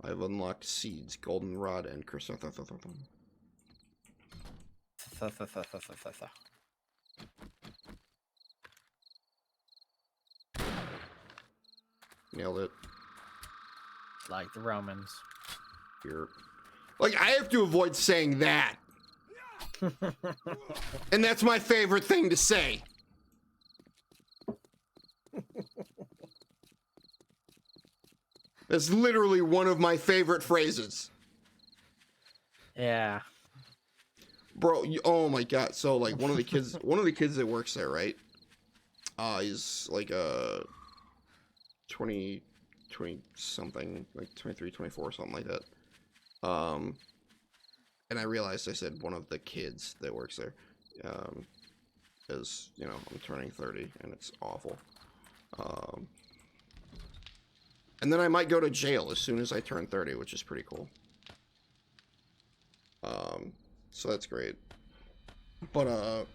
I've unlocked seeds, goldenrod, and chrysanthemum. Nailed it. Like the Romans. Here. Like, I have to avoid saying that. And that's my favorite thing to say. That's literally one of my favorite phrases. Yeah. Bro, oh my god. So like one of the kids that works there, right? He's like 20 something, like 23, 24, something like that. And I realized I said one of the kids that works there. Is, you know, I'm turning 30 and it's awful. And then I might go to jail as soon as I turn 30, which is pretty cool. So that's great. But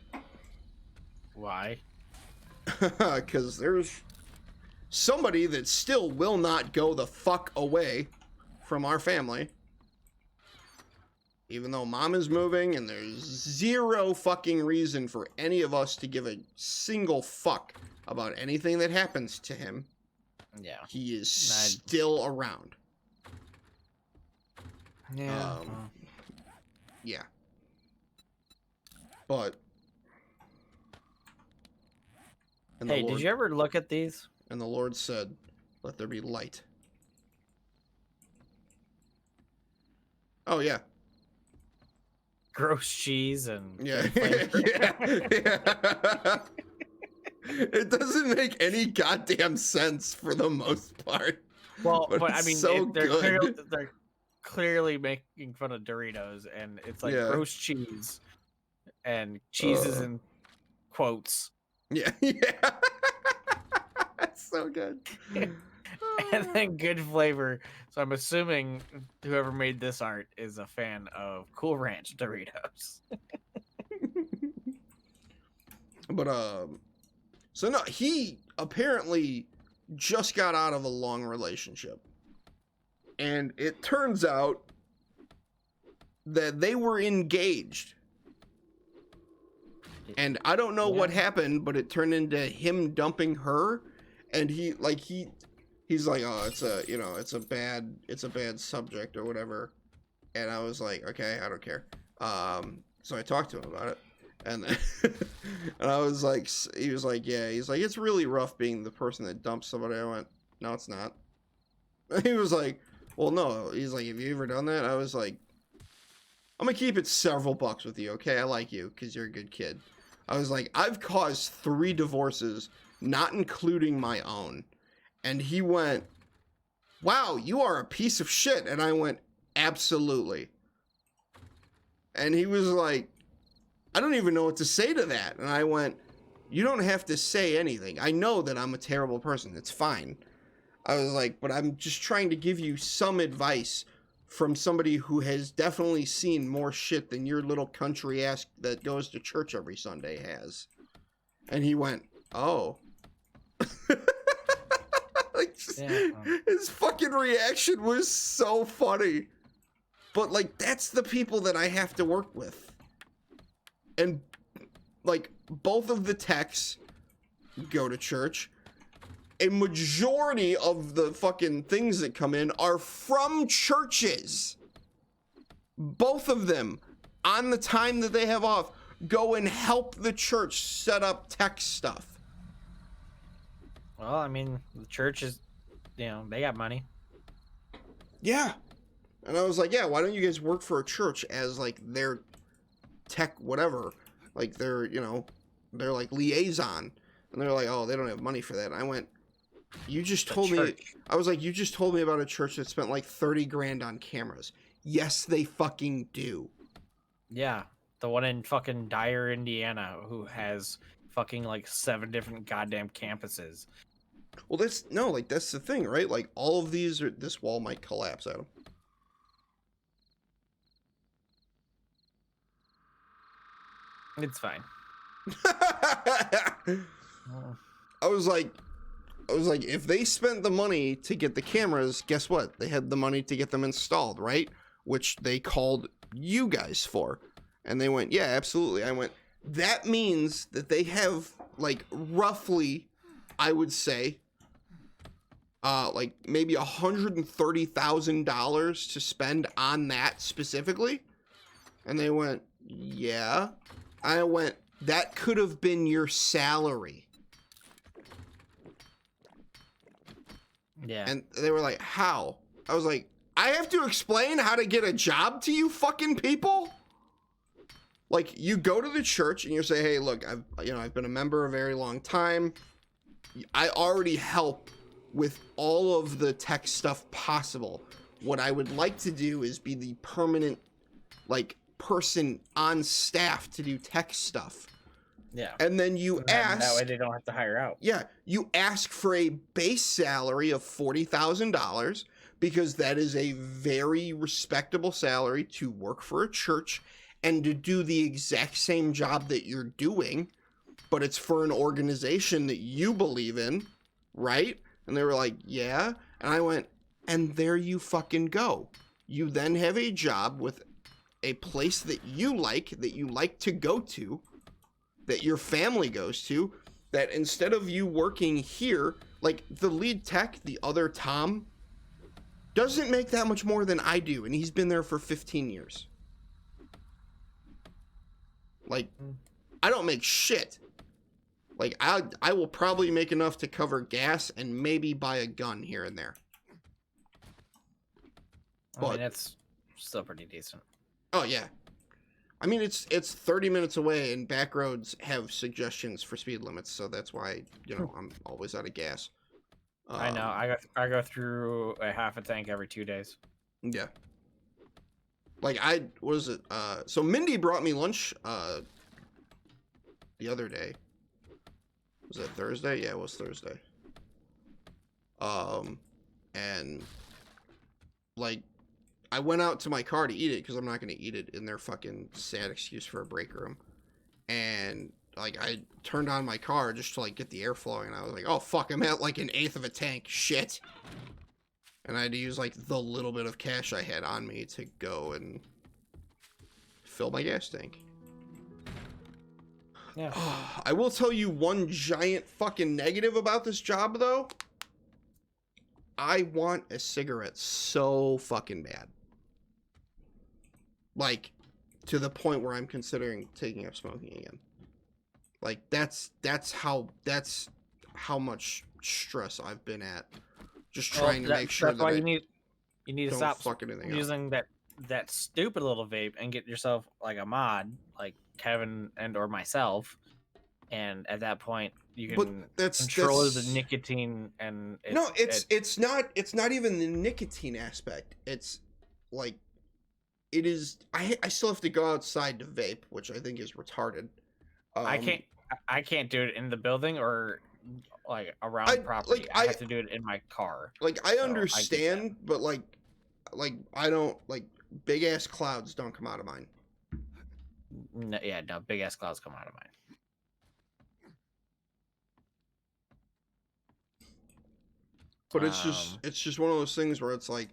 Why? because there's somebody that still will not go the fuck away from our family. Even though mom is moving and there's zero fucking reason for any of us to give a single fuck about anything that happens to him. Yeah. He is still around. Yeah. Yeah. But. Hey, did you ever look at these? And the Lord said, "Let there be light." Oh, yeah. Gross cheese and... Yeah. Yeah. It doesn't make any goddamn sense for the most part. Well, but I mean, so they're clearly making fun of Doritos, and it's like gross cheese, and cheeses in quotes. Yeah, yeah. That's so good. And then good flavor. So I'm assuming whoever made this art is a fan of Cool Ranch Doritos. But so no, he apparently just got out of a long relationship. And it turns out that they were engaged. And I don't know what happened, but it turned into him dumping her. And he's like, oh, it's a bad subject or whatever. And I was like, okay, I don't care. So I talked to him about it. And then, and I was like, he was like, yeah, he's like, it's really rough being the person that dumps somebody. I went, no, it's not. He was like, well, no. He's like, have you ever done that? I was like, I'm gonna keep it several bucks with you, okay? I like you because you're a good kid. I was like, I've caused 3 divorces, not including my own. And he went, wow, you are a piece of shit. And I went, absolutely. And he was like, I don't even know what to say to that. And I went, you don't have to say anything. I know that I'm a terrible person. It's fine. I was like, but I'm just trying to give you some advice from somebody who has definitely seen more shit than your little country ass that goes to church every Sunday has. And he went, oh. Like, his fucking reaction was so funny. But like, that's the people that I have to work with. And like, both of the techs go to church. A majority of the fucking things that come in are from churches. Both of them, on the time that they have off, go and help the church set up tech stuff. Well, I mean, the church is, they got money. Yeah. And I was like, yeah, why don't you guys work for a church as like their tech whatever? Like they're like liaison. And they're like, oh, they don't have money for that. And I went, you just told me, I was like, you just told me about a church that spent like 30 grand on cameras. Yes, they fucking do. Yeah. The one in fucking Dyer, Indiana, who has fucking like 7 different goddamn campuses. Well, that's the thing, right? Like all of these this wall might collapse, Adam. It's fine. I was like, I was like, if they spent the money to get the cameras, guess what? They had the money to get them installed, right? Which they called you guys for. And they went, yeah, absolutely. I went, that means that they have, like, roughly, I would say, like maybe $130,000 to spend on that specifically. And they went, yeah. I went, that could have been your salary. Yeah. And they were like, how? I was like, I have to explain how to get a job to you fucking people? Like, you go to the church and you say, hey, look, I've been a member a very long time. I already help with all of the tech stuff possible. What I would like to do is be the permanent, like, person on staff to do tech stuff. Yeah. And then you ask. That way they don't have to hire out. Yeah. You ask for a base salary of $40,000 because that is a very respectable salary to work for a church and to do the exact same job that you're doing, but it's for an organization that you believe in, right? And they were like, yeah. And I went, and there you fucking go. You then have a job with a place that you like to go to, that your family goes to, that instead of you working here, like the lead tech, the other Tom, doesn't make that much more than I do, and he's been there for 15 years. Like, I don't make shit. Like, I will probably make enough to cover gas and maybe buy a gun here and there. I mean, that's still pretty decent. Oh, yeah. I mean, it's 30 minutes away, and back roads have suggestions for speed limits, so that's why, I'm always out of gas. I know. I go through a half a tank every 2 days. Yeah. Like, what is it? So Mindy brought me lunch the other day. Was it Thursday? Yeah, it was Thursday. And like, I went out to my car to eat it because I'm not going to eat it in their fucking sad excuse for a break room. And like, I turned on my car just to like get the air flowing, and I was like, oh fuck, I'm at like 1/8 of a tank. Shit. And I had to use like the little bit of cash I had on me to go and fill my gas tank. Yeah. I will tell you one giant fucking negative about this job, though. I want a cigarette so fucking bad. Like, to the point where I'm considering taking up smoking again. Like, that's how much stress I've been at. Just trying to make sure that's why you need to stop using up. that stupid little vape and get yourself like a mod, like Kevin and or myself, and at that point you can control the nicotine. And it's not even the nicotine aspect. It's like, it is. I still have to go outside to vape, which I think is retarded. I can't do it in the building or like around property. Like, I have to do it in my car. Like, I understand, but like I don't like, big ass clouds don't come out of mine. No, big ass clouds come out of mine. But it's just one of those things where it's like,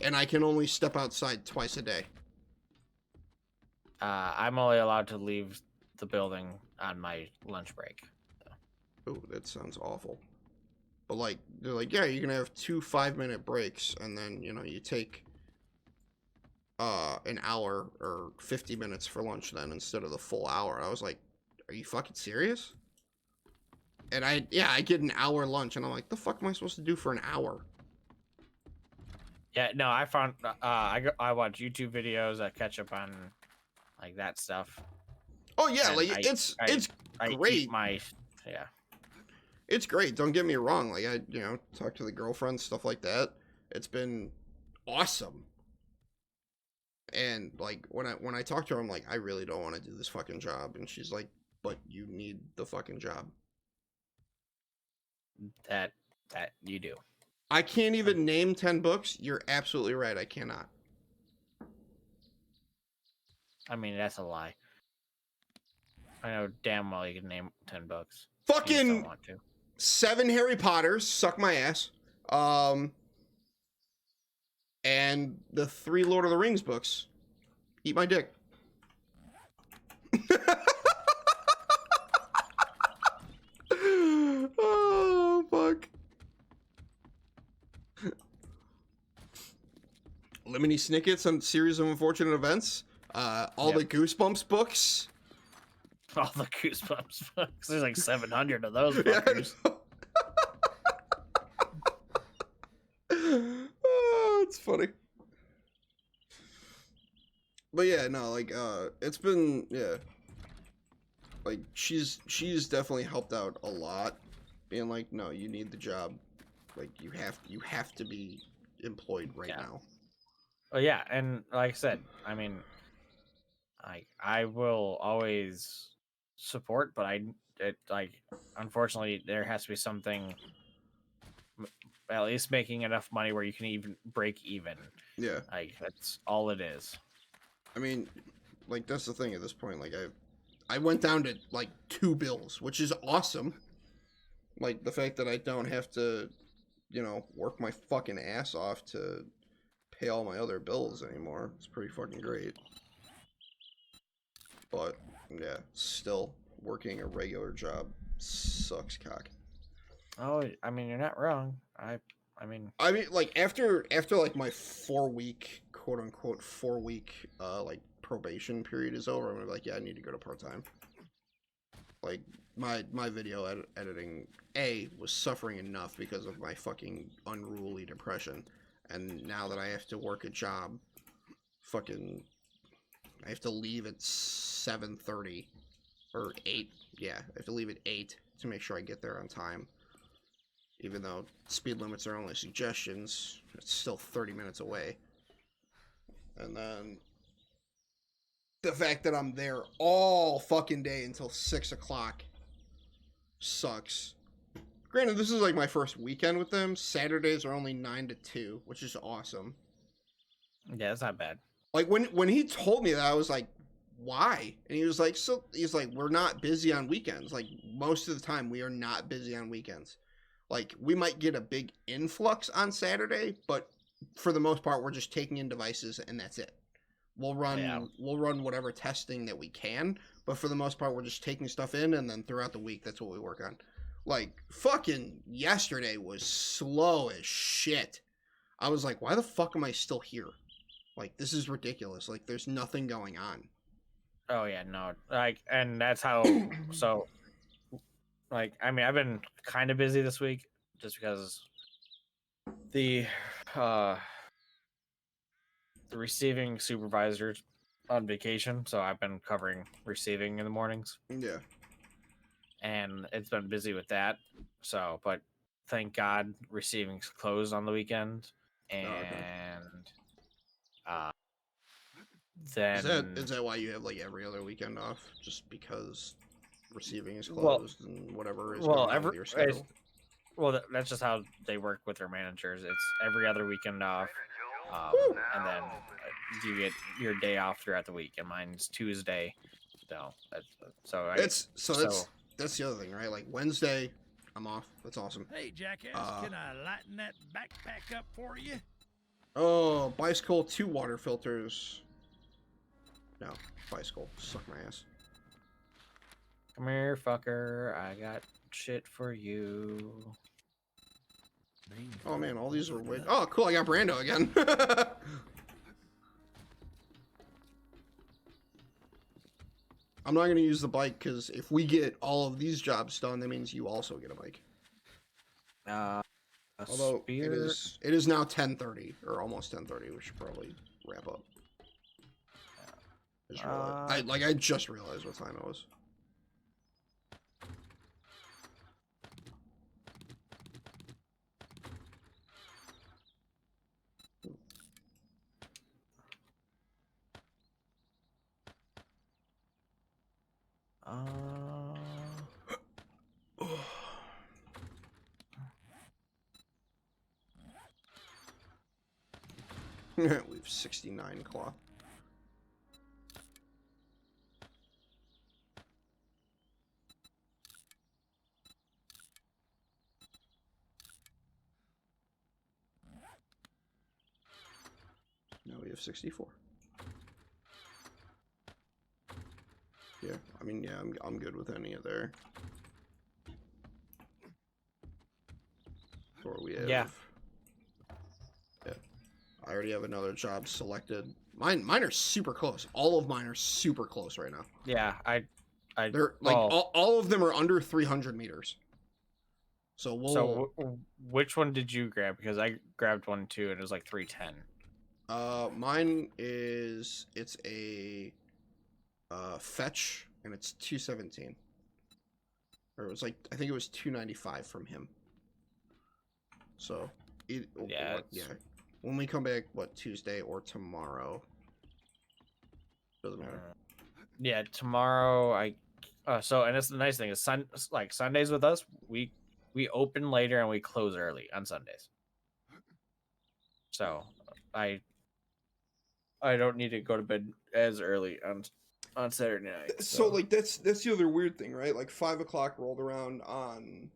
and I can only step outside twice a day. I'm only allowed to leave the building on my lunch break. So. Oh, that sounds awful. But like, they're like, yeah, you can have 2 5-minute breaks, and then you take an hour or 50 minutes for lunch then instead of the full hour. I was like, are you fucking serious? And I get an hour lunch, and I'm like, the fuck am I supposed to do for an hour? Yeah, no, I found I watch YouTube videos. I catch up on like that stuff. Oh yeah, like it's great. It's great. Don't get me wrong. Like, I talk to the girlfriend, stuff like that. It's been awesome. And like, when I talk to her, I'm like, I really don't want to do this fucking job, and she's like, but you need the fucking job. That you do. I can't even name 10 books. You're absolutely right. I cannot. I mean, that's a lie. I know damn well you can name 10 books. Fucking You just don't want to. 7 Harry Potters, suck my ass. And the 3 Lord of the Rings books, eat my dick. Oh, fuck. Lemony Snicket's on Series of Unfortunate Events. All the Goosebumps books. All the Goosebumps books. There's like 700 of those fuckers. Oh, it's funny. But yeah, no, like, it's been, yeah. Like, she's definitely helped out a lot. Being like, no, you need the job. Like, you have to be employed right now. Oh yeah, and like I said, I mean, I will always support, but unfortunately there has to be something, at least making enough money where you can even break even. Yeah, like that's all it is. I mean, like, that's the thing at this point. Like, I went down to like 2 bills, which is awesome. Like, the fact that I don't have to, you know, work my fucking ass off to pay all my other bills anymore. It's pretty fucking great. But yeah, still working a regular job sucks cock. Oh, I mean, you're not wrong. I mean, like after like my 4-week, quote unquote 4-week like probation period is over, I'm gonna be like, yeah, I need to go to part-time. Like, my video editing was suffering enough because of my fucking unruly depression, and now that I have to work a job, fucking, I have to leave at 7:30 or 8. Yeah, I have to leave at 8 to make sure I get there on time. Even though speed limits are only suggestions, it's still 30 minutes away. And then the fact that I'm there all fucking day until 6 o'clock sucks. Granted, this is like my first weekend with them. Saturdays are only 9 to 2, which is awesome. Yeah, it's not bad. Like, when he told me that, I was like, why? And he was like, we're not busy on weekends. Like, most of the time, we are not busy on weekends. Like, we might get a big influx on Saturday, but for the most part, we're just taking in devices and that's it. We'll run whatever testing that we can, but for the most part, we're just taking stuff in, and then throughout the week, that's what we work on. Like, fucking yesterday was slow as shit. I was like, why the fuck am I still here? Like, this is ridiculous. Like, there's nothing going on. Oh yeah, no. Like, and that's how. So, like, I mean, I've been kind of busy this week just because the receiving supervisor's on vacation, so I've been covering receiving in the mornings. Yeah. And it's been busy with that. So, but thank God receiving's closed on the weekend. And then is that why you have like every other weekend off? Just because receiving is closed and whatever is going on with your schedule? Well, that's just how they work with their managers. It's every other weekend off, and then you get your day off throughout the week. And mine's Tuesday. No, that's the other thing, right? Like, Wednesday, I'm off. That's awesome. Hey, jackass, can I lighten that backpack up for you? Oh, bicycle 2 water filters. No, bicycle. Suck my ass. Come here, fucker. I got shit for you. Oh man, all these are way. Oh, cool! I got Brando again. I'm not gonna use the bike because if we get all of these jobs done, that means you also get a bike. Although it is now 10:30 or almost 10:30. We should probably wrap up. I just realized what time it was. We have 69 cloth. -64. Yeah, I mean, yeah, I'm good with any of there. Or we have. Yeah. Yeah. I already have another job selected. Mine are super close. All of mine are super close right now. Yeah, They're like all of them are under 300 meters. So we'll. So which one did you grab? Because I grabbed one too, and it was like 310. Mine it's a fetch, and it's 217. Or it was like, I think it was 295 from him. So yeah. When we come back, what, Tuesday or tomorrow? Doesn't matter. Yeah, tomorrow so, and it's the nice thing is Sundays with us, we open later and we close early on Sundays. So I don't need to go to bed as early on Saturday night. So like that's the other weird thing, right? Like 5 o'clock rolled around on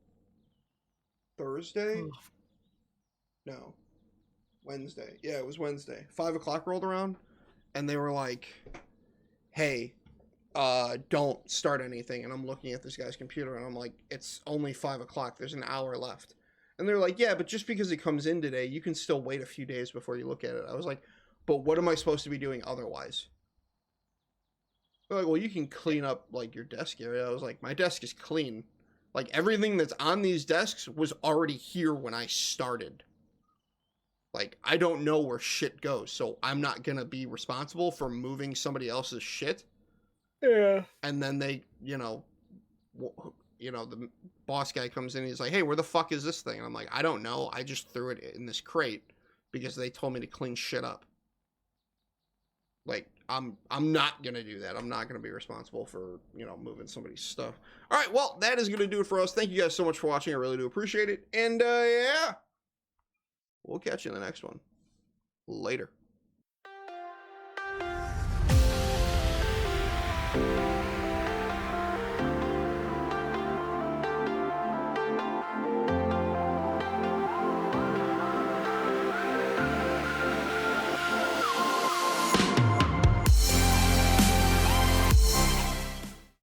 Thursday. No, Wednesday. Yeah, it was Wednesday. 5 o'clock rolled around, and they were like, "Hey, don't start anything." And I'm looking at this guy's computer, and I'm like, "It's only 5 o'clock. There's an hour left." And they're like, "Yeah, but just because it comes in today, you can still wait a few days before you look at it." I was like, "But what am I supposed to be doing otherwise?" They're like, "Well, you can clean up like your desk area." I was like, "My desk is clean. Like everything that's on these desks was already here when I started. Like, I don't know where shit goes, so I'm not gonna be responsible for moving somebody else's shit." Yeah. And then they, the boss guy comes in and he's like, "Hey, where the fuck is this thing?" And I'm like, "I don't know. I just threw it in this crate because they told me to clean shit up." Like, I'm not gonna do that. I'm not gonna be responsible for, moving somebody's stuff. All right, well, that is gonna do it for us. Thank you guys so much for watching. I really do appreciate it. And yeah, we'll catch you in the next one. Later.